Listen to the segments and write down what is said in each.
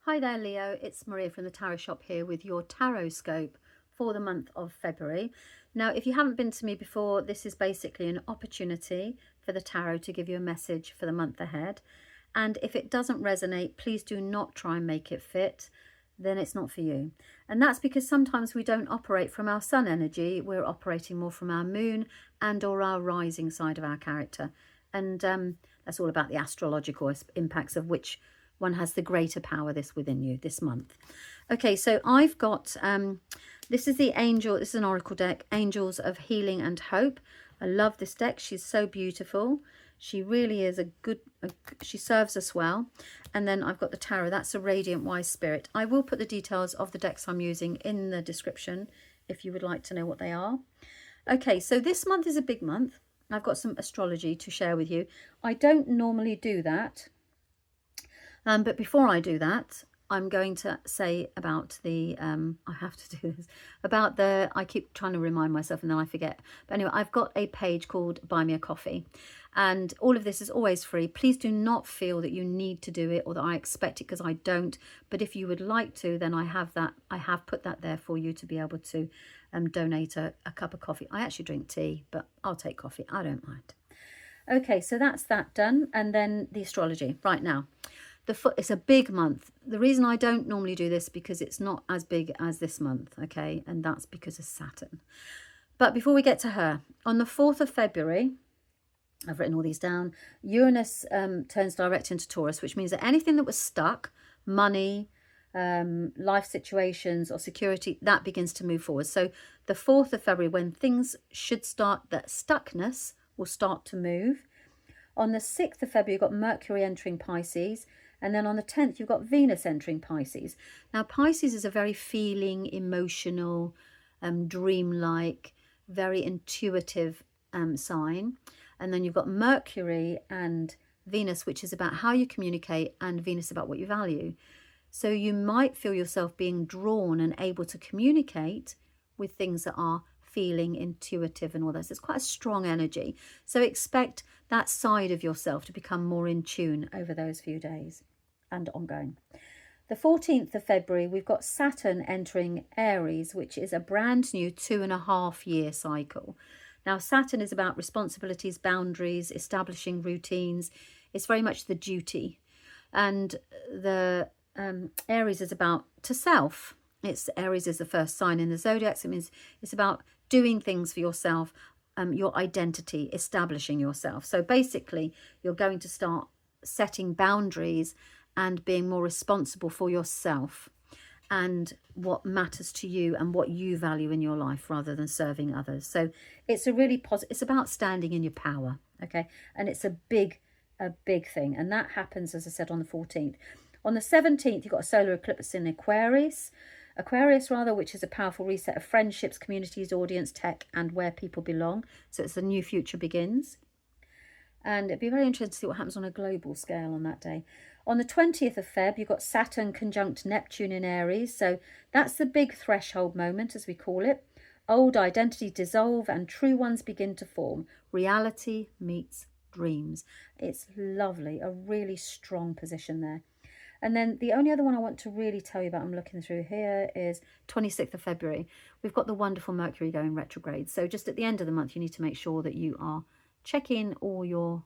Hi there, Leo. It's Maria from the Tarot Shop here with your Tarotscope for the month of February. Now, if you haven't been to me before, this is basically an opportunity for the tarot to give you a message for the month ahead. And if it doesn't resonate, please do not try and make it fit. Then it's not for you. And that's because sometimes we don't operate from our sun energy. We're operating more from our moon and or our rising side of our character. And that's all about the astrological impacts of which one has the greater power within you this month. Okay, so I've got this is the angel, this is an oracle deck, Angels of Healing and Hope. I love this deck. She's so beautiful. She really is she serves us well. And then I've got the tarot, that's a Radiant Wise Spirit. I will put the details of the decks I'm using in the description if you would like to know what they are. Okay, so this month is a big month. I've got some astrology to share with you. I don't normally do that. But before I do that, I'm going to say about the, I have to do this, about the, I keep trying to remind myself and then I forget. But anyway, I've got a page called Buy Me a Coffee. And all of this is always free. Please do not feel that you need to do it or that I expect it, because I don't. But if you would like to, then I have put that there for you to be able to donate a cup of coffee. I actually drink tea, but I'll take coffee. I don't mind. Okay, so that's that done. And then the astrology right now. It's a big month. The reason I don't normally do this because it's not as big as this month, okay? And that's because of Saturn. But before we get to her, on the 4th of February, I've written all these down, Uranus turns direct into Taurus, which means that anything that was stuck, money, life situations or security, that begins to move forward. So the 4th of February, when things should start, that stuckness will start to move. On the 6th of February, you've got Mercury entering Pisces. And then on the 10th, you've got Venus entering Pisces. Now, Pisces is a very feeling, emotional, dreamlike, very intuitive sign. And then you've got Mercury and Venus, which is about how you communicate, and Venus about what you value. So you might feel yourself being drawn and able to communicate with things that are feeling, intuitive and all this. It's quite a strong energy. So expect that side of yourself to become more in tune over those few days and ongoing. The 14th of February, we've got Saturn entering Aries, which is a brand new 2.5-year cycle. Now, Saturn is about responsibilities, boundaries, establishing routines. It's very much the duty. And the Aries is about to self. Aries is the first sign in the zodiac. So it means it's about doing things for yourself, your identity, establishing yourself. So basically, you're going to start setting boundaries and being more responsible for yourself and what matters to you and what you value in your life rather than serving others. So it's a really positive, it's about standing in your power, okay? And it's a big thing. And that happens, as I said, on the 14th. On the 17th, you've got a solar eclipse in Aquarius, which is a powerful reset of friendships, communities, audience, tech, and where people belong. So it's a new future begins. And it'd be very interesting to see what happens on a global scale on that day. On the 20th of Feb, you've got Saturn conjunct Neptune in Aries. So that's the big threshold moment, as we call it. Old identities dissolve and true ones begin to form. Reality meets dreams. It's lovely, a really strong position there. And then the only other one I want to really tell you about, I'm looking through here, is 26th of February. We've got the wonderful Mercury going retrograde. So just at the end of the month, you need to make sure that you are checking all your,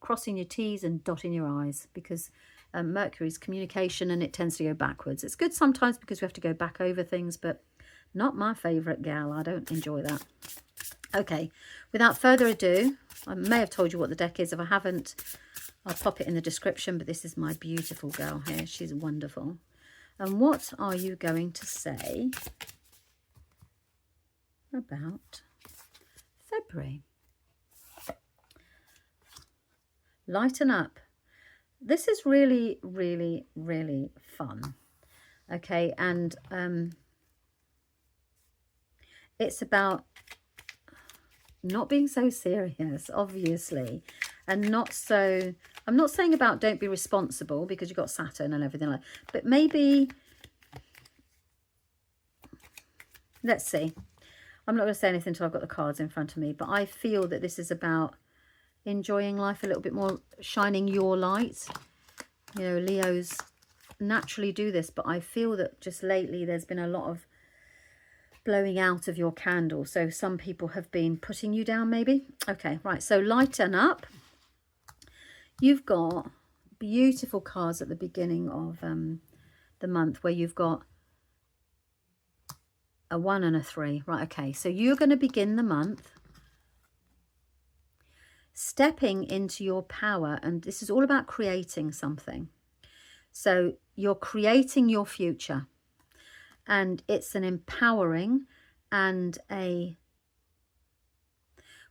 crossing your T's and dotting your I's, because Mercury's communication and it tends to go backwards. It's good sometimes because we have to go back over things, but not my favourite gal. I don't enjoy that. Okay, without further ado, I may have told you what the deck is. If I haven't, I'll pop it in the description, but this is my beautiful girl here. She's wonderful. And what are you going to say about February? Lighten up. This is really, really, really fun. Okay, and it's about not being so serious, obviously, and not so, I'm not saying about don't be responsible because you've got Saturn and everything like that, but maybe, let's see. I'm not going to say anything until I've got the cards in front of me, but I feel that this is about enjoying life a little bit more, shining your light. You know, Leo's naturally do this, but I feel that just lately there's been a lot of blowing out of your candle. So some people have been putting you down maybe. Okay, right. So lighten up. You've got beautiful cards at the beginning of the month where you've got a 1 and a 3. Right, okay. So you're going to begin the month stepping into your power. And this is all about creating something. So you're creating your future. And it's an empowering and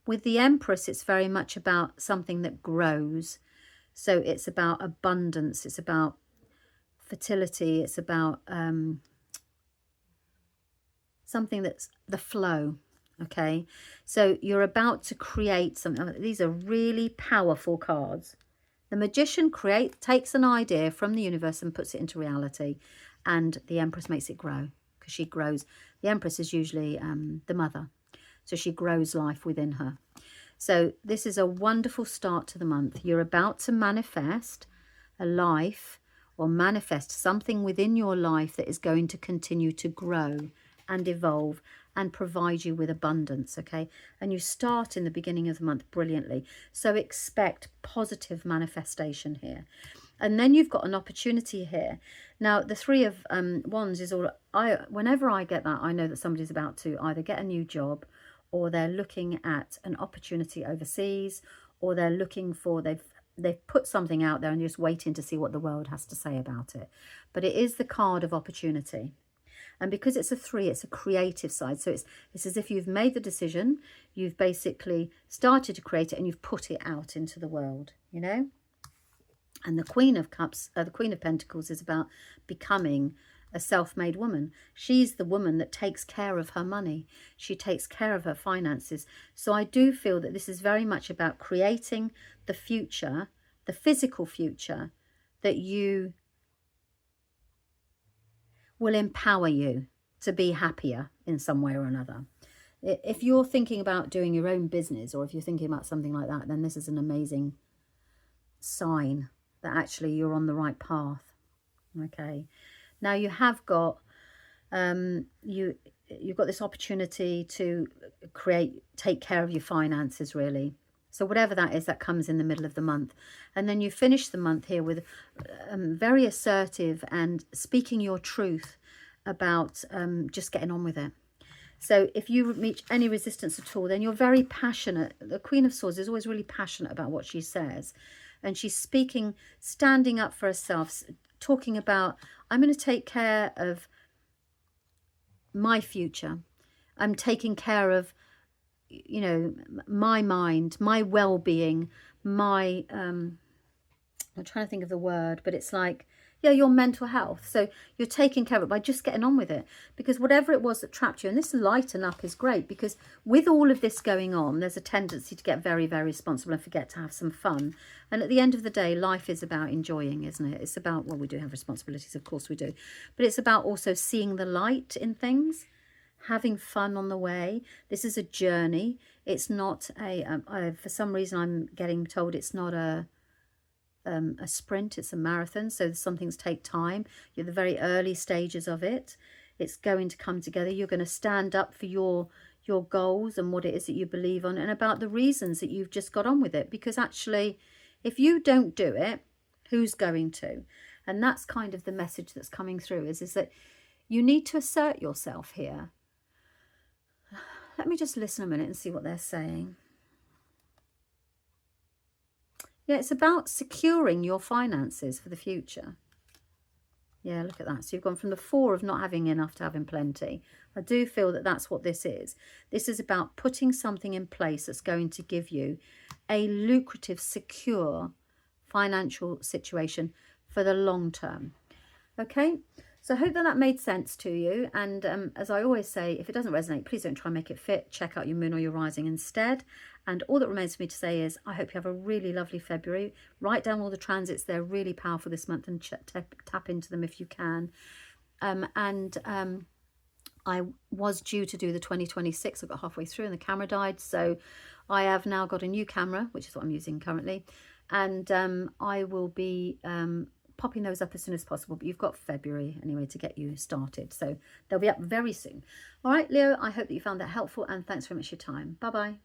with the Empress, it's very much about something that grows. So it's about abundance. It's about fertility. It's about something that's the flow. Okay, so you're about to create something. These are really powerful cards. The Magician takes an idea from the universe and puts it into reality, and the Empress makes it grow because she grows. The Empress is usually the mother, so she grows life within her. So this is a wonderful start to the month. You're about to manifest a life, or manifest something within your life that is going to continue to grow and evolve and provide you with abundance. Okay, and you start in the beginning of the month brilliantly, so expect positive manifestation here. And then you've got an opportunity here. Now the 3 of Wands is all whenever I get that, I know that somebody's about to either get a new job, or they're looking at an opportunity overseas, or they're looking for, they've put something out there and you're just waiting to see what the world has to say about it. But it is the card of opportunity. And because it's a 3, it's a creative side. So it's as if you've made the decision, you've basically started to create it, and you've put it out into the world, you know. And the Queen of Cups, the Queen of Pentacles, is about becoming a self-made woman. She's the woman that takes care of her money. She takes care of her finances. So I do feel that this is very much about creating the future, the physical future, that will empower you to be happier in some way or another. If you're thinking about doing your own business, or if you're thinking about something like that, then this is an amazing sign that actually you're on the right path. Okay, now you have got you've got this opportunity to take care of your finances, really. So whatever that is, that comes in the middle of the month. And then you finish the month here with very assertive and speaking your truth about just getting on with it. So if you meet any resistance at all, then you're very passionate. The Queen of Swords is always really passionate about what she says. And she's speaking, standing up for herself, talking about, I'm going to take care of my future. I'm taking care of, you know, my mind, my well-being, my I'm trying to think of the word, but it's like, yeah, your mental health. So you're taking care of it by just getting on with it, because whatever it was that trapped you, and this lighten up is great, because with all of this going on, there's a tendency to get very, very responsible and forget to have some fun. And at the end of the day, life is about enjoying, isn't it? It's about, well, we do have responsibilities, of course we do, but it's about also seeing the light in things, having fun on the way. This is a journey. It's not for some reason I'm getting told it's not a sprint, it's a marathon. So some things take time. You're at the very early stages of it. It's going to come together. You're going to stand up for your goals and what it is that you believe on, and about the reasons that you've just got on with it. Because actually, if you don't do it, who's going to? And that's kind of the message that's coming through, is that you need to assert yourself here. Let me just listen a minute and see what they're saying. Yeah, it's about securing your finances for the future. Yeah, look at that. So you've gone from the 4 of not having enough to having plenty. I do feel that that's what this is. This is about putting something in place that's going to give you a lucrative, secure financial situation for the long term. Okay, so I hope that made sense to you. And as I always say, if it doesn't resonate, please don't try and make it fit. Check out your moon or your rising instead. And all that remains for me to say is I hope you have a really lovely February. Write down all the transits. They're really powerful this month, and tap into them if you can. I was due to do the 2026. I got halfway through and the camera died. So I have now got a new camera, which is what I'm using currently. And I will be popping those up as soon as possible, but you've got February anyway to get you started. So they'll be up very soon. All right, Leo, I hope that you found that helpful, and thanks very much for your time. Bye-bye.